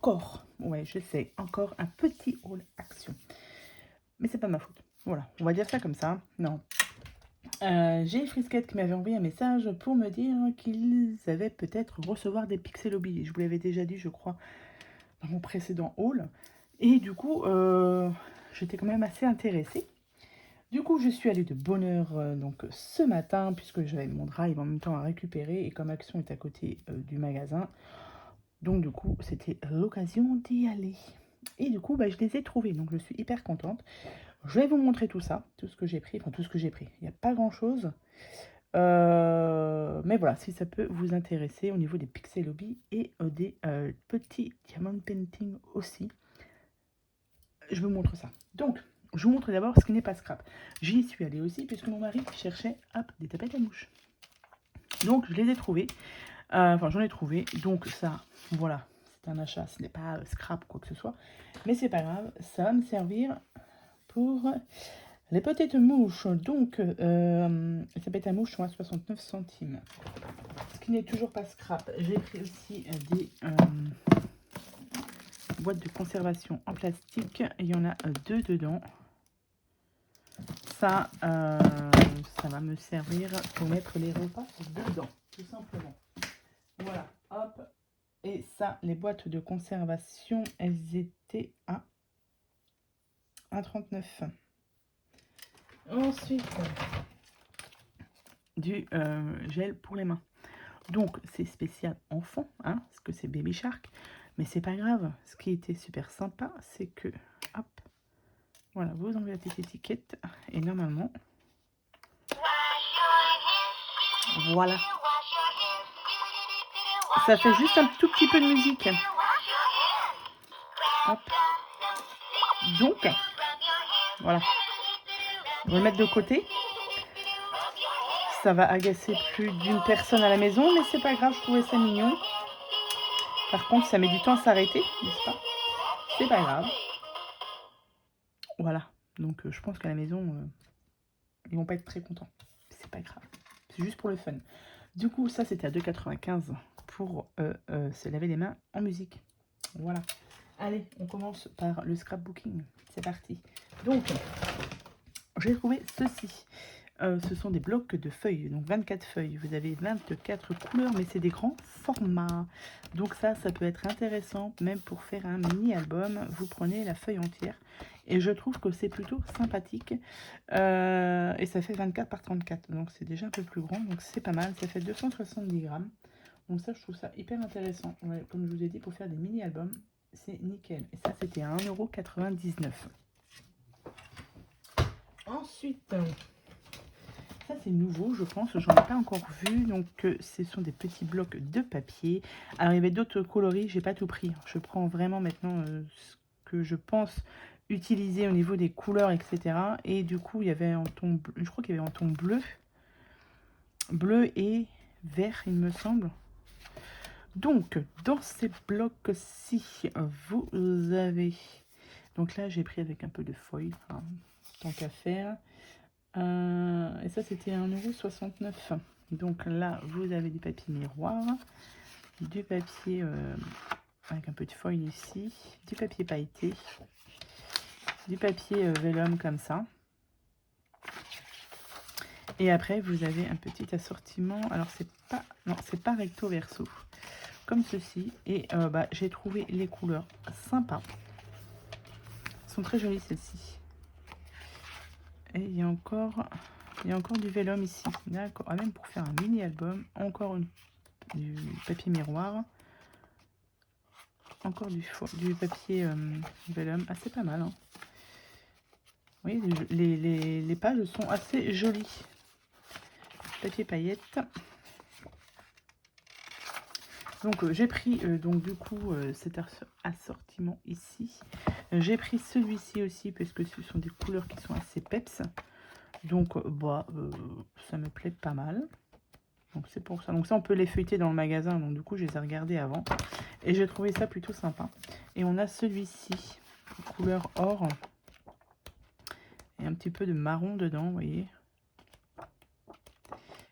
encore, ouais, je sais, encore un petit haul action. Mais c'est pas ma faute. Voilà, on va dire ça comme ça. Non. J'ai Frisquette qui m'avait envoyé un message pour me dire qu'ils avaient peut-être recevoir des Pixelobi. Je vous l'avais déjà dit, je crois, dans mon précédent haul. Et du coup, j'étais quand même assez intéressée. Du coup, je suis allée de bonne heure donc, ce matin, puisque j'avais mon drive en même temps à récupérer. Et comme Action est à côté du magasin, donc du coup, c'était l'occasion d'y aller. Et du coup, bah, je les ai trouvés, donc je suis hyper contente. Je vais vous montrer tout ça, tout ce que j'ai pris, enfin tout ce que j'ai pris. Il n'y a pas grand-chose. Mais voilà, si ça peut vous intéresser au niveau des Pixelobi et des petits diamond painting aussi. Je vous montre ça. Donc, je vous montre d'abord ce qui n'est pas scrap. J'y suis allée aussi puisque mon mari cherchait des tapettes à mouches. Donc, je les ai trouvées. Enfin, j'en ai trouvé. Donc, ça, voilà, c'est un achat. Ce n'est pas scrap quoi que ce soit. Mais c'est pas grave. Ça va me servir pour les petites mouches. Donc, les tapettes à mouches sont à 69 centimes. Ce qui n'est toujours pas scrap. J'ai pris aussi des boîtes de conservation en plastique. Il y en a 2 dedans. Ça va me servir pour mettre les repas dedans, tout simplement. Voilà, hop. Et ça, les boîtes de conservation, elles étaient à 1,39. Ensuite, du gel pour les mains. Donc, c'est spécial enfant, hein, parce que c'est Baby Shark. Mais c'est pas grave. Ce qui était super sympa, c'est que, hop, voilà, vous enlevez la petite étiquette. Et normalement, voilà. Ça fait juste un tout petit peu de musique. Hop. Donc, voilà. On va le mettre de côté. Ça va agacer plus d'une personne à la maison, mais c'est pas grave, je trouvais ça mignon. Par contre, ça met du temps à s'arrêter, n'est-ce pas? C'est pas grave. Voilà. Donc, je pense qu'à la maison, ils vont pas être très contents. C'est pas grave. C'est juste pour le fun. Du coup, ça, c'était à 2,95 pour se laver les mains en musique. Voilà. Allez, on commence par le scrapbooking. C'est parti. Donc, j'ai trouvé ceci. Ce sont des blocs de feuilles, donc 24 feuilles. Vous avez 24 couleurs, mais c'est des grands formats. Donc ça peut être intéressant, même pour faire un mini-album. Vous prenez la feuille entière. Et je trouve que c'est plutôt sympathique. Et ça fait 24 par 34. Donc c'est déjà un peu plus grand, donc c'est pas mal. Ça fait 270 grammes. Donc ça, je trouve ça hyper intéressant. Ouais, comme je vous ai dit, pour faire des mini-albums, c'est nickel. Et ça, c'était à 1,99 €. Ensuite, ça c'est nouveau, je pense, j'en ai pas encore vu. Donc ce sont des petits blocs de papier. Alors il y avait d'autres coloris, j'ai pas tout pris. Je prends vraiment maintenant ce que je pense utiliser au niveau des couleurs, etc. Et du coup, il y avait en ton bleu, je crois qu'il y avait en ton bleu et vert, il me semble. Donc, dans ces blocs-ci, vous avez... Donc là, j'ai pris avec un peu de foil, hein, tant qu'à faire. Et ça, c'était 1,69 €. Donc là, vous avez du papier miroir, du papier avec un peu de foil ici, du papier pailleté, du papier vélum comme ça. Et après, vous avez un petit assortiment. Alors, c'est pas recto verso, comme ceci. Et j'ai trouvé les couleurs sympas. Elles sont très jolies, celles-ci. Et il y a encore du vélum ici. D'accord. Ah, même pour faire un mini-album. Encore du papier miroir. Encore du papier vélum. Ah, c'est pas mal. Hein. Oui, les pages sont assez jolies. Papier paillette. Donc j'ai pris donc du coup cet assortiment ici. J'ai pris celui-ci aussi parce que ce sont des couleurs qui sont assez peps. Donc ça me plaît pas mal. Donc c'est pour ça. Donc ça on peut les feuilleter dans le magasin. Donc du coup je les ai regardés avant. Et j'ai trouvé ça plutôt sympa. Et on a celui-ci, couleur or. Et un petit peu de marron dedans, vous voyez.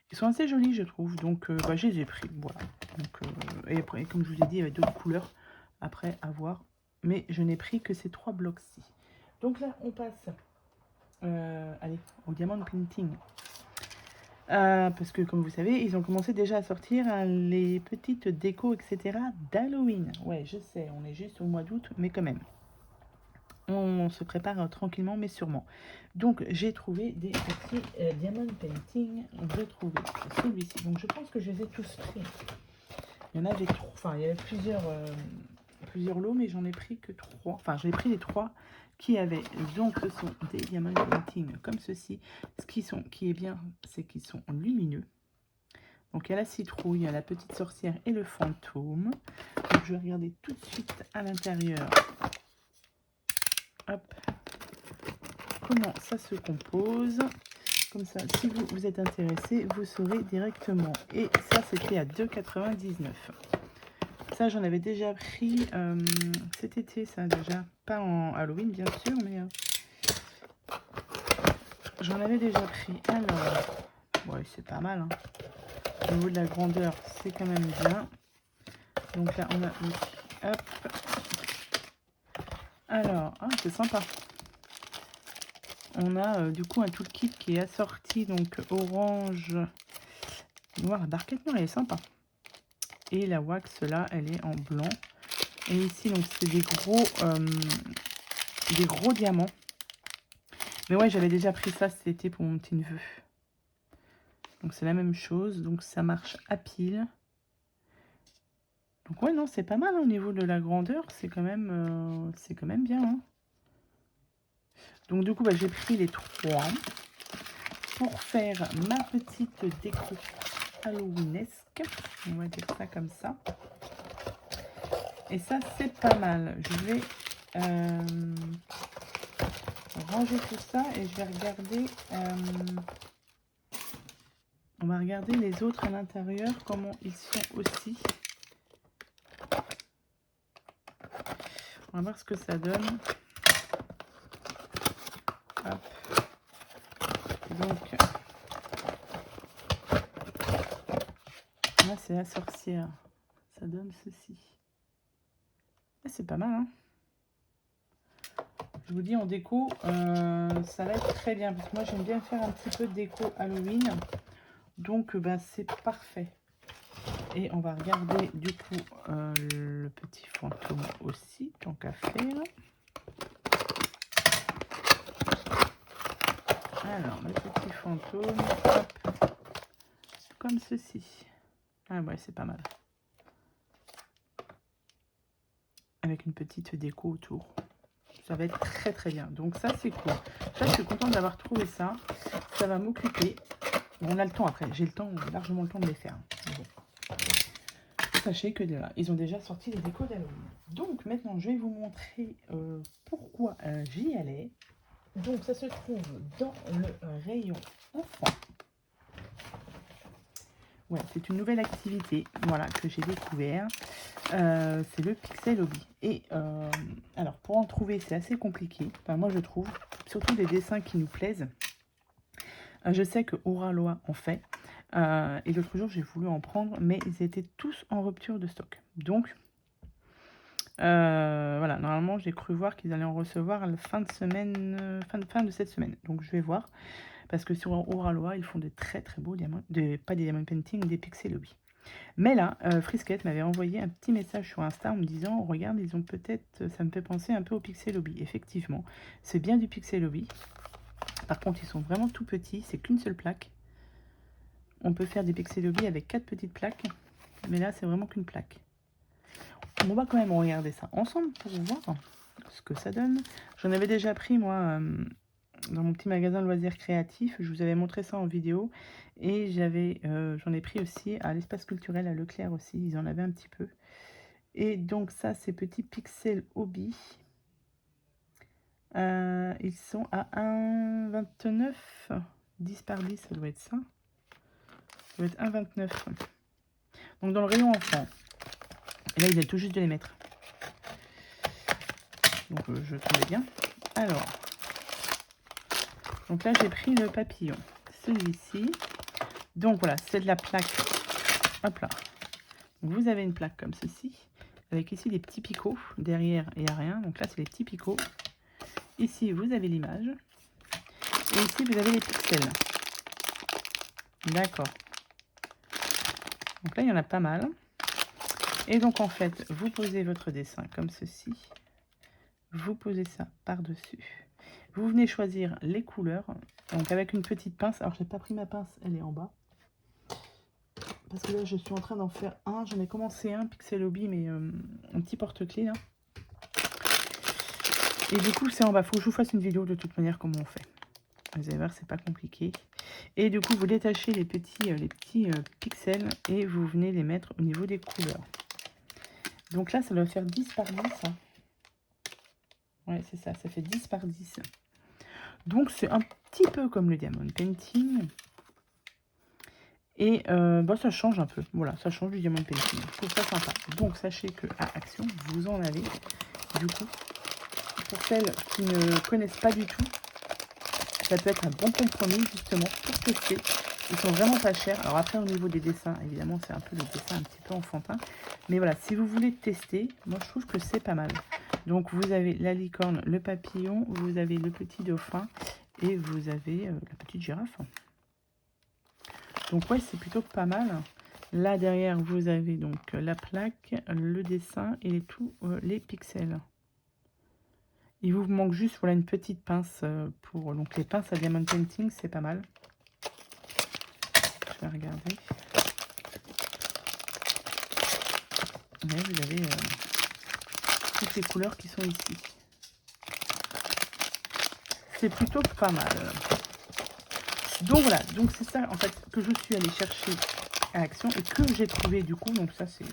Ils sont assez jolis je trouve. Donc je les ai pris. Voilà. Donc, et après comme je vous ai dit il y avait d'autres couleurs. Après, à voir. Mais je n'ai pris que ces 3 blocs-ci. Donc là, on passe allez, au diamond painting. Parce que, comme vous savez, ils ont commencé déjà à sortir les petites décos, etc. d'Halloween. Ouais, je sais, on est juste au mois d'août, mais quand même. On se prépare tranquillement, mais sûrement. Donc, j'ai trouvé des petits diamond painting. J'ai trouvé celui-ci. Donc, je pense que je les ai tous pris. Il y en avait 3. Enfin, il y avait plusieurs lots, mais j'en ai pris que 3. Enfin, j'ai pris les 3 qui avaient. Donc, ce sont des diamond painting comme ceci. Qui est bien, c'est qu'ils sont lumineux. Donc, il y a la citrouille, il y a la petite sorcière et le fantôme. Donc, je vais regarder tout de suite à l'intérieur. Hop. Comment ça se compose. Comme ça, si vous êtes intéressé, vous saurez directement. Et ça, c'était à 2,99 €. Ça, j'en avais déjà pris cet été, ça déjà. Pas en Halloween, bien sûr, mais j'en avais déjà pris. Alors, ouais, c'est pas mal. Hein. Au niveau de la grandeur, c'est quand même bien. Donc là, on a... Hop. Alors, ah, c'est sympa. On a du coup un toolkit qui est assorti, donc orange, noir, la barquette noire, elle est sympa. Et la wax là, elle est en blanc. Et ici, donc c'est des gros diamants. Mais ouais, j'avais déjà pris ça cet été pour mon petit neveu. Donc c'est la même chose. Donc ça marche à pile. Donc ouais, non, c'est pas mal hein, au niveau de la grandeur. C'est quand même bien. Hein. Donc du coup, bah, j'ai pris les 3 pour faire ma petite déco halloweenesque. On va dire ça comme ça. Et ça, c'est pas mal. Je vais ranger tout ça et je vais regarder... on va regarder les autres à l'intérieur, comment ils sont aussi. On va voir ce que ça donne. Hop. Donc, là, c'est la sorcière. Ça donne ceci. Ah, c'est pas mal, hein. Je vous dis, en déco, ça va être très bien. Parce que moi, j'aime bien faire un petit peu de déco Halloween. Donc, ben, c'est parfait. Et on va regarder, du coup, le petit fantôme aussi, tant qu'à faire. Alors, le petit fantôme, hop, comme ceci. Ah ouais, c'est pas mal. Avec une petite déco autour. Ça va être très très bien. Donc ça, c'est cool. Ça, je suis contente d'avoir trouvé ça. Ça va m'occuper. On a le temps après. J'ai le temps, largement le temps de les faire. Bon. Sachez que là, ils ont déjà sorti les décos d'Halloween. Donc maintenant, je vais vous montrer pourquoi j'y allais. Donc ça se trouve dans le rayon enfant. Ouais, c'est une nouvelle activité, voilà, que j'ai découvert. C'est le Pixel Hobby. Et alors, pour en trouver, c'est assez compliqué. Enfin, moi, je trouve, surtout des dessins qui nous plaisent. Je sais que Oralois en fait. Et l'autre jour, j'ai voulu en prendre, mais ils étaient tous en rupture de stock. Donc, voilà, normalement, j'ai cru voir qu'ils allaient en recevoir à la fin de semaine, fin de cette semaine. Donc, je vais voir. Parce que sur Oralois, ils font des très très beaux diamants, pas des diamond painting, des Pixel Hobby. Mais là, Frisquette m'avait envoyé un petit message sur Insta en me disant, regarde, ils ont peut-être, ça me fait penser un peu au Pixel Hobby. Effectivement, c'est bien du Pixel Hobby. Par contre, ils sont vraiment tout petits, c'est qu'une seule plaque. On peut faire des Pixel Hobby avec 4 petites plaques, mais là, c'est vraiment qu'une plaque. On va quand même regarder ça ensemble pour voir ce que ça donne. J'en avais déjà pris, moi... dans mon petit magasin de loisirs créatifs, je vous avais montré ça en vidéo. Et j'en ai pris aussi à l'espace culturel à Leclerc aussi, ils en avaient un petit peu. Et donc ça, ces petits Pixel Hobby, ils sont à 1,29. 10 par 10, ça doit être ça. Ça doit être 1,29. Donc dans le rayon enfant. Et là, ils viennent tout juste de les mettre. Donc je trouvais bien. Alors... donc là, j'ai pris le papillon, celui-ci. Donc voilà, c'est de la plaque. Hop là. Donc, vous avez une plaque comme ceci. avec ici des petits picots. Derrière, il n'y a rien. Donc là, c'est les petits picots. Ici, vous avez l'image. Et ici, vous avez les pixels. D'accord. Donc là, il y en a pas mal. Et donc, en fait, vous posez votre dessin comme ceci. Vous posez ça par-dessus. Vous venez choisir les couleurs. Donc, avec une petite pince. Alors, je n'ai pas pris ma pince, elle est en bas. Parce que là, je suis en train d'en faire un. J'en ai commencé un, Pixel Hobby, mais un petit porte-clés, là. Et du coup, c'est en bas. Faut que je vous fasse une vidéo de toute manière, comment on fait. Vous allez voir, c'est pas compliqué. Et du coup, vous détachez les petits pixels et vous venez les mettre au niveau des couleurs. Donc là, ça doit faire 10 par 10. Hein. Ouais, c'est ça, ça fait 10 par 10. Donc, c'est un petit peu comme le Diamond Painting. Et bah, ça change un peu. Voilà, ça change du Diamond Painting. Je trouve ça sympa. Donc, sachez que à Action, vous en avez. Du coup, pour celles qui ne connaissent pas du tout, ça peut être un bon compromis justement pour tester. Ils sont vraiment pas chers. Alors après, au niveau des dessins, évidemment, c'est un peu le dessin un petit peu enfantin. Mais voilà, si vous voulez tester, moi je trouve que c'est pas mal. Donc vous avez la licorne, le papillon, vous avez le petit dauphin et vous avez la petite girafe. Donc ouais, c'est plutôt pas mal. Là derrière, vous avez donc la plaque, le dessin et tous les pixels. Il vous manque juste voilà, une petite pince pour... Donc les pinces à Diamond Painting, c'est pas mal. Je vais regarder. Ouais, vous avez toutes les couleurs qui sont ici. C'est plutôt pas mal. Donc voilà, donc c'est ça en fait que je suis allée chercher à Action et que j'ai trouvé du coup. Donc ça c'est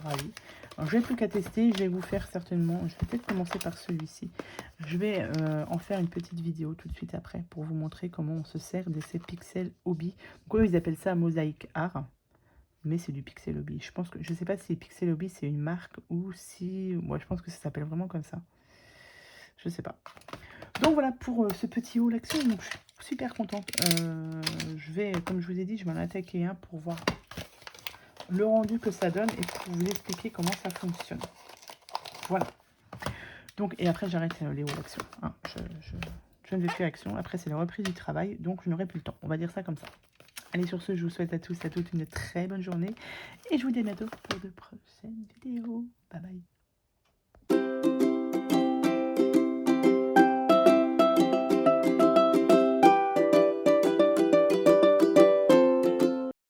ravi. Alors je n'ai plus qu'à tester, je vais vous faire certainement, je vais peut-être commencer par celui-ci. Je vais en faire une petite vidéo tout de suite après pour vous montrer comment on se sert de ces Pixel Hobby. Donc eux ils appellent ça Mosaic Art. Mais c'est du Pixel Hobby. Je pense que je sais pas si Pixel Hobby c'est une marque ou si... Moi je pense que ça s'appelle vraiment comme ça. Je sais pas. Donc voilà pour ce petit haul Action. Donc je suis super contente. Je vais, comme je vous ai dit, je vais en attaquer un pour voir le rendu que ça donne et pour vous expliquer comment ça fonctionne. Voilà. Donc, et après j'arrête les hauls Action. Hein. Je ne vais plus Action. Après c'est la reprise du travail. Donc je n'aurai plus le temps. On va dire ça comme ça. Allez, sur ce, je vous souhaite à tous et à toutes une très bonne journée. Et je vous dis à bientôt pour de prochaines vidéos. Bye bye.